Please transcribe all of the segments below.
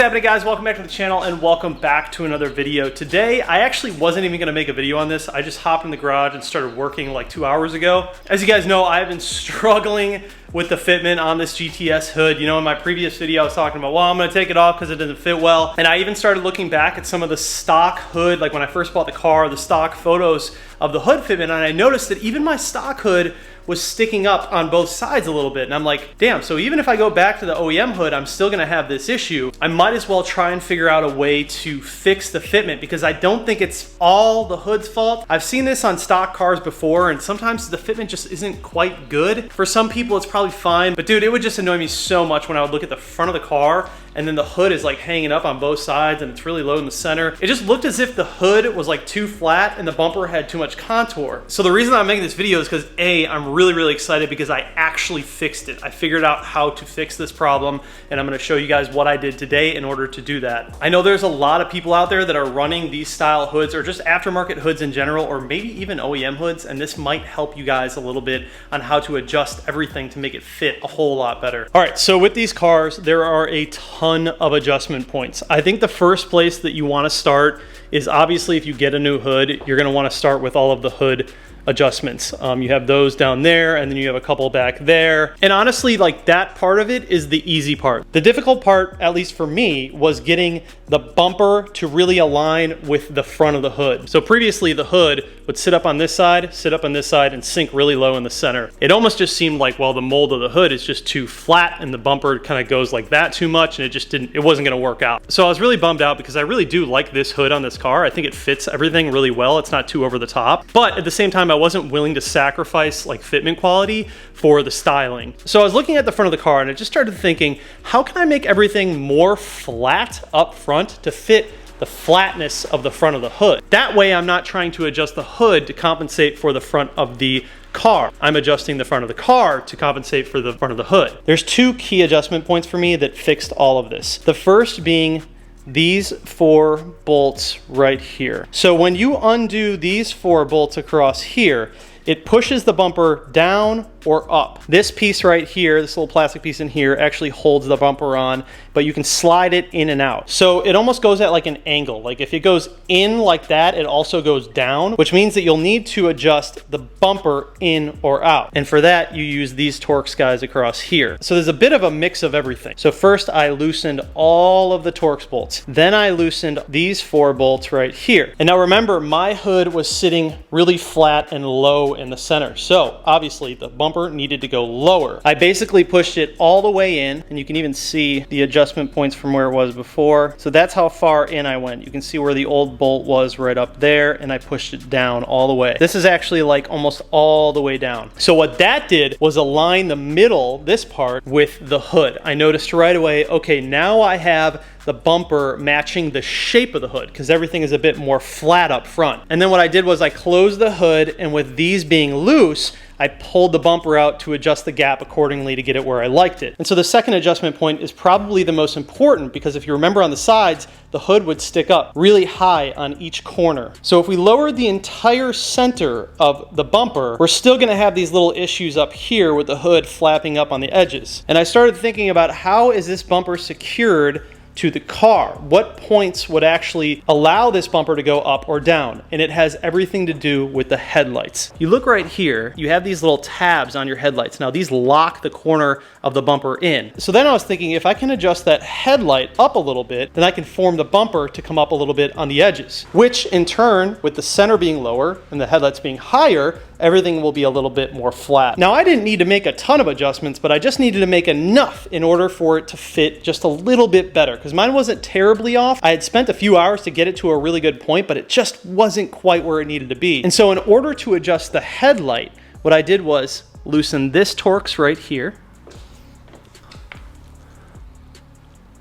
happening, guys? Welcome back to the channel and welcome back to another video. Today, I actually wasn't even gonna make a video on this. I just hopped in the garage and started working like 2 hours ago. As you guys know, I've been struggling with the fitment on this GTS hood. You know, in my previous video, I was talking about, well, I'm gonna take it off because it doesn't fit well. And I even started looking back at some of the stock hood, like when I first bought the car, the stock photos of the hood fitment, and I noticed that even my stock hood was sticking up on both sides a little bit. And I'm like, damn, so even if I go back to the OEM hood, I'm still gonna have this issue. I might as well try and figure out a way to fix the fitment because I don't think it's all the hood's fault. I've seen this on stock cars before and sometimes the fitment just isn't quite good. For some people, it's probably fine, but dude, it would just annoy me so much when I would look at the front of the car and then the hood is like hanging up on both sides and it's really low in the center. It just looked as if the hood was like too flat and the bumper had too much contour. So the reason I'm making this video is because A, I'm really excited because I actually fixed it. I figured out how to fix this problem and I'm gonna show you guys what I did today in order to do that. I know there's a lot of people out there that are running these style hoods or just aftermarket hoods in general, or maybe even OEM hoods, and this might help you guys a little bit on how to adjust everything to make it fit a whole lot better. All right, so with these cars, there are a ton of adjustment points. I think the first place that you wanna start is obviously if you get a new hood, you're gonna wanna start with all of the hood adjustments. You have those down there and then you have a couple back there. And honestly, like that part of it is the easy part. The difficult part, at least for me, was getting the bumper to really align with the front of the hood. So previously the hood would sit up on this side, and sink really low in the center. It almost just seemed like, well, the mold of the hood is just too flat and the bumper kind of goes like that too much and it wasn't gonna work out. So I was really bummed out because I really do like this hood on this car. I think it fits everything really well. It's not too over the top, but at the same time, I wasn't willing to sacrifice like fitment quality for the styling. So I was looking at the front of the car and I just started thinking, how can I make everything more flat up front to fit the flatness of the front of the hood? That way I'm not trying to adjust the hood to compensate for the front of the car. I'm adjusting the front of the car to compensate for the front of the hood. There's two key adjustment points for me that fixed all of this. The first being these 4 bolts right here. So when you undo these 4 bolts across here, it pushes the bumper down or up. This piece right here, this little plastic piece in here, actually holds the bumper on, but you can slide it in and out. So it almost goes at like an angle. Like if it goes in like that, it also goes down, which means that you'll need to adjust the bumper in or out. And for that, you use these Torx guys across here. So there's a bit of a mix of everything. So first I loosened all of the Torx bolts. Then I loosened these 4 bolts right here. And now remember, my hood was sitting really flat and low in the center. So obviously the bumper needed to go lower. I basically pushed it all the way in, and you can even see the adjustment points from where it was before. So that's how far in I went. You can see where the old bolt was right up there, and I pushed it down all the way. This is actually like almost all the way down. So what that did was align the middle, this part, with the hood. I noticed right away, okay, now I have the bumper matching the shape of the hood because everything is a bit more flat up front. And then what I did was I closed the hood, and with these being loose, I pulled the bumper out to adjust the gap accordingly to get it where I liked it. And so the second adjustment point is probably the most important because if you remember on the sides, the hood would stick up really high on each corner. So if we lowered the entire center of the bumper, we're still gonna have these little issues up here with the hood flapping up on the edges. And I started thinking about how is this bumper secured to the car? What points would actually allow this bumper to go up or down? And it has everything to do with the headlights. You look right here, you have these little tabs on your headlights. Now these lock the corner of the bumper in. So then I was thinking, if I can adjust that headlight up a little bit, then I can form the bumper to come up a little bit on the edges, which in turn, with the center being lower and the headlights being higher, everything will be a little bit more flat. Now I didn't need to make a ton of adjustments, but I just needed to make enough in order for it to fit just a little bit better because mine wasn't terribly off. I had spent a few hours to get it to a really good point, but it just wasn't quite where it needed to be. And so in order to adjust the headlight, what I did was loosen this Torx right here,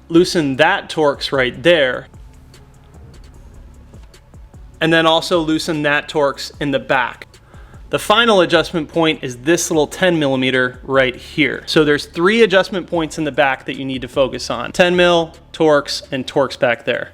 loosen that Torx right there, and then also loosen that Torx in the back. The final adjustment point is this little 10mm right here. So there's 3 adjustment points in the back that you need to focus on. 10mm, Torx, and Torx back there.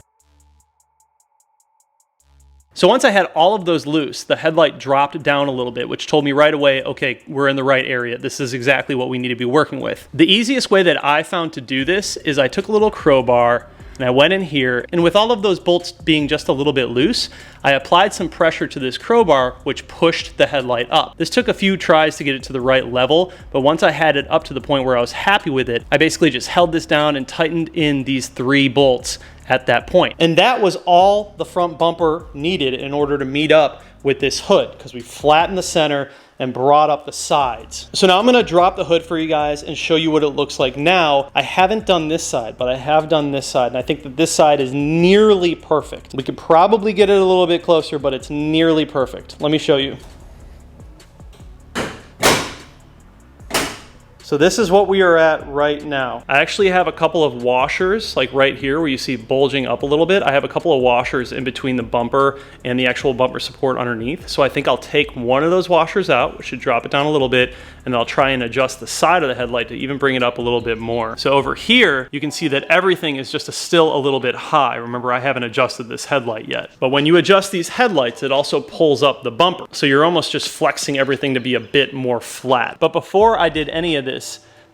So once I had all of those loose, the headlight dropped down a little bit, which told me right away, okay, we're in the right area. This is exactly what we need to be working with. The easiest way that I found to do this is I took a little crowbar, And I went in here, and with all of those bolts being just a little bit loose, I applied some pressure to this crowbar, which pushed the headlight up. This took a few tries to get it to the right level, but once I had it up to the point where I was happy with it, I basically just held this down and tightened in these 3 bolts at that point. And that was all the front bumper needed in order to meet up with this hood, because we flattened the center and brought up the sides. So now I'm gonna drop the hood for you guys and show you what it looks like now. I haven't done this side, but I have done this side, and I think that this side is nearly perfect. We could probably get it a little bit closer, but it's nearly perfect. Let me show you. So this is what we are at right now. I actually have a couple of washers, like right here where you see bulging up a little bit. I have a couple of washers in between the bumper and the actual bumper support underneath. So I think I'll take one of those washers out, which should drop it down a little bit, and I'll try and adjust the side of the headlight to even bring it up a little bit more. So over here, you can see that everything is just still a little bit high. Remember, I haven't adjusted this headlight yet. But when you adjust these headlights, it also pulls up the bumper. So you're almost just flexing everything to be a bit more flat. But before I did any of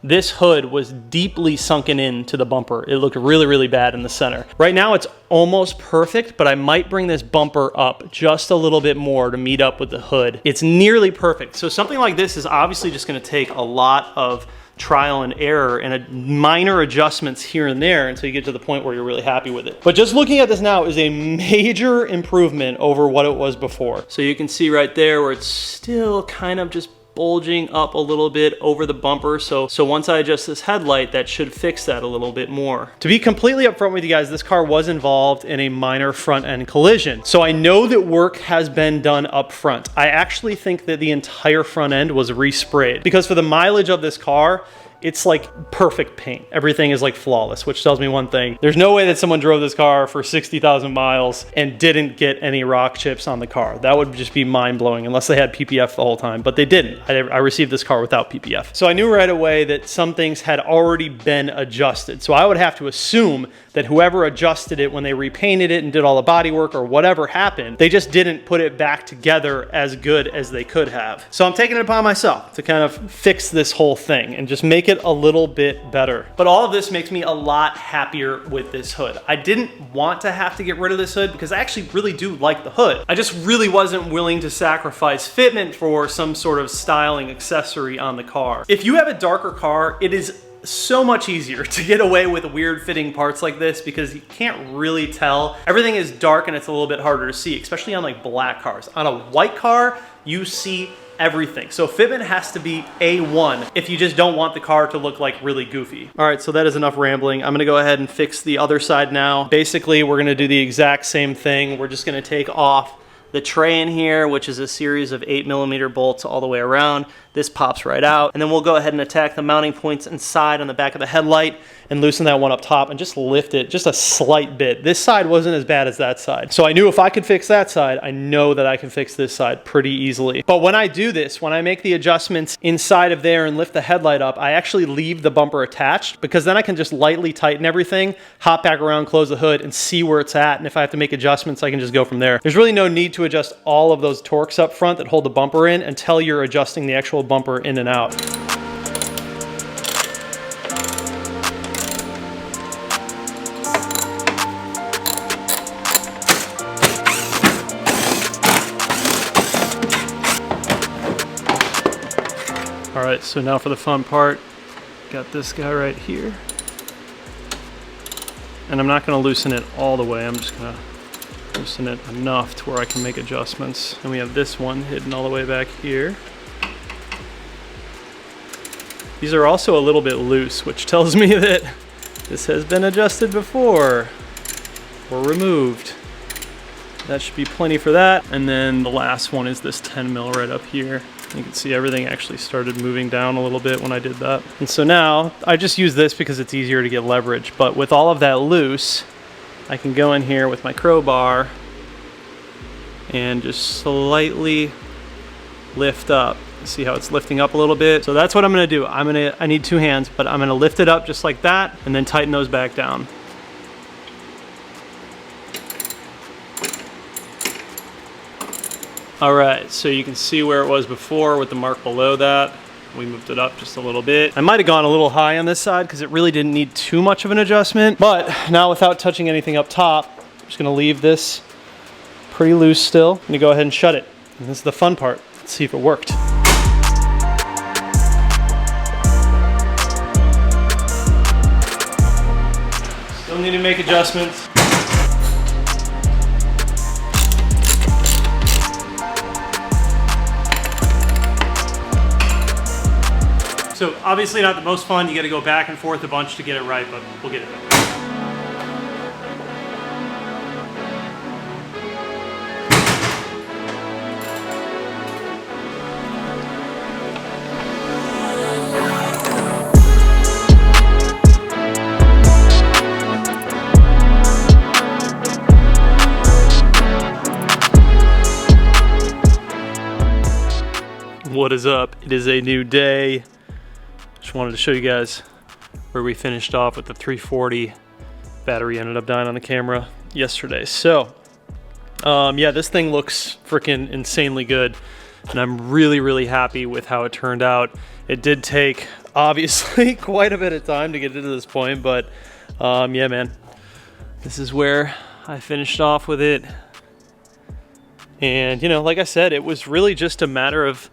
this hood was deeply sunken into the bumper. It looked really, really bad in the center. Right now it's almost perfect, but I might bring this bumper up just a little bit more to meet up with the hood. It's nearly perfect. So something like this is obviously just gonna take a lot of trial and error and minor adjustments here and there until you get to the point where you're really happy with it. But just looking at this now is a major improvement over what it was before. So you can see right there where it's still kind of just bulging up a little bit over the bumper. So once I adjust this headlight, that should fix that a little bit more. To be completely upfront with you guys, this car was involved in a minor front end collision. So I know that work has been done up front. I actually think that the entire front end was resprayed, because for the mileage of this car, it's like perfect paint. Everything is like flawless, which tells me one thing. There's no way that someone drove this car for 60,000 miles and didn't get any rock chips on the car. That would just be mind-blowing unless they had PPF the whole time, but they didn't. I received this car without PPF. So I knew right away that some things had already been adjusted. So I would have to assume that whoever adjusted it when they repainted it and did all the body work or whatever happened, they just didn't put it back together as good as they could have. So I'm taking it upon myself to kind of fix this whole thing and just make it a little bit better. But all of this makes me a lot happier with this hood. I didn't want to have to get rid of this hood because I actually really do like the hood. I just really wasn't willing to sacrifice fitment for some sort of styling accessory on the car. If you have a darker car, it is so much easier to get away with weird fitting parts like this because you can't really tell. Everything is dark and it's a little bit harder to see, especially on like black cars. On a white car, you see everything. So fitment has to be A1 if you just don't want the car to look like really goofy. All right, so that is enough rambling. I'm gonna go ahead and fix the other side now. Basically, we're gonna do the exact same thing. We're just gonna take off the tray in here, which is a series of 8mm bolts all the way around. This pops right out. And then we'll go ahead and attack the mounting points inside on the back of the headlight and loosen that one up top and just lift it just a slight bit. This side wasn't as bad as that side. So I knew if I could fix that side, I know that I can fix this side pretty easily. But when I do this, when I make the adjustments inside of there and lift the headlight up, I actually leave the bumper attached because then I can just lightly tighten everything, hop back around, close the hood, and see where it's at. And if I have to make adjustments, I can just go from there. There's really no need to adjust all of those torques up front that hold the bumper in until you're adjusting the actual bumper in and out. All right, so now for the fun part. Got this guy right here. And I'm not gonna loosen it all the way. I'm just gonna loosen it enough to where I can make adjustments. And we have this one hidden all the way back here. These are also a little bit loose, which tells me that this has been adjusted before or removed. That should be plenty for that. And then the last one is this 10 mil right up here. You can see everything actually started moving down a little bit when I did that. And so now I just use this because it's easier to get leverage. But with all of that loose, I can go in here with my crowbar and just slightly lift up. See how it's lifting up a little bit? So that's what I'm gonna do. I need two hands, but I'm gonna lift it up just like that and then tighten those back down. All right, so you can see where it was before with the mark below that. We moved it up just a little bit. I might have gone a little high on this side because it really didn't need too much of an adjustment. But now without touching anything up top, I'm just gonna leave this pretty loose still. I'm gonna go ahead and shut it. And this is the fun part. Let's see if it worked. Still need to make adjustments. So obviously not the most fun. You got to go back and forth a bunch to get it right, but we'll get it done. What is up? It is a new day. Just wanted to show you guys where we finished off with the 340. Battery ended up dying on the camera yesterday. So, yeah, this thing looks freaking insanely good. And I'm really, really happy with how it turned out. It did take, obviously, quite a bit of time to get to this point. But, yeah, man, this is where I finished off with it. And, you know, like I said, it was really just a matter of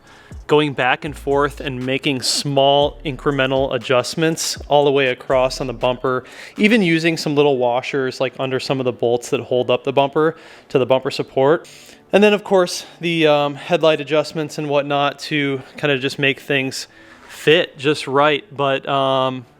going back and forth and making small incremental adjustments all the way across on the bumper, even using some little washers like under some of the bolts that hold up the bumper to the bumper support. And then of course the headlight adjustments and whatnot to kind of just make things fit just right. But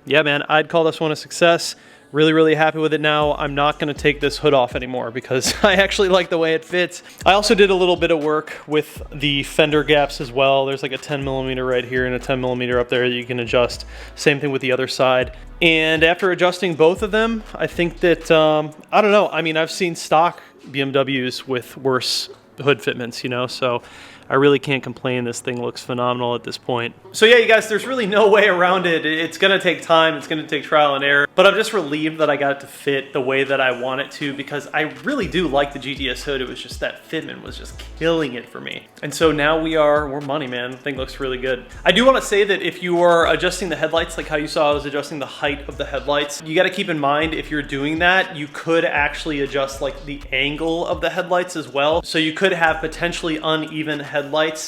yeah, man, I'd call this one a success. Really, really happy with it now. I'm not gonna take this hood off anymore because I actually like the way it fits. I also did a little bit of work with the fender gaps as well. There's like a 10mm right here and a 10mm up there that you can adjust. Same thing with the other side. And after adjusting both of them, I think that, I don't know. I mean, I've seen stock BMWs with worse hood fitments, you know, so I really can't complain. This thing looks phenomenal at this point. So yeah, you guys, there's really no way around it. It's gonna take time, it's gonna take trial and error, but I'm just relieved that I got it to fit the way that I want it to because I really do like the GTS hood. It was just that fitment was just killing it for me. And so now we're money, man. The thing looks really good. I do wanna say that if you are adjusting the headlights, like how you saw I was adjusting the height of the headlights, you gotta keep in mind if you're doing that, you could actually adjust like the angle of the headlights as well. So you could have potentially uneven headlights.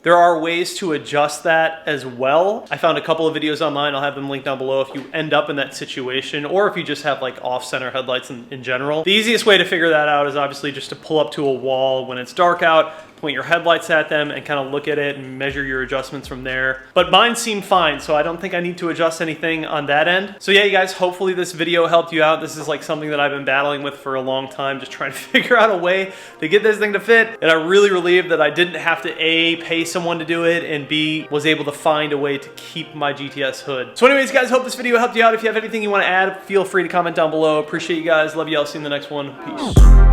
There are ways to adjust that as well. I found a couple of videos online. I'll have them linked down below if you end up in that situation or if you just have like off-center headlights in general. The easiest way to figure that out is obviously just to pull up to a wall when it's dark out, point your headlights at them and kind of look at it and measure your adjustments from there. But mine seem fine, so I don't think I need to adjust anything on that end. So yeah, you guys, hopefully this video helped you out. This is like something that I've been battling with for a long time, just trying to figure out a way to get this thing to fit. And I'm really relieved that I didn't have to A, pay someone to do it, and B, was able to find a way to keep my GTS hood. So anyways, guys, hope this video helped you out. If you have anything you want to add, feel free to comment down below. Appreciate you guys. Love you. I'll see you in the next one. Peace.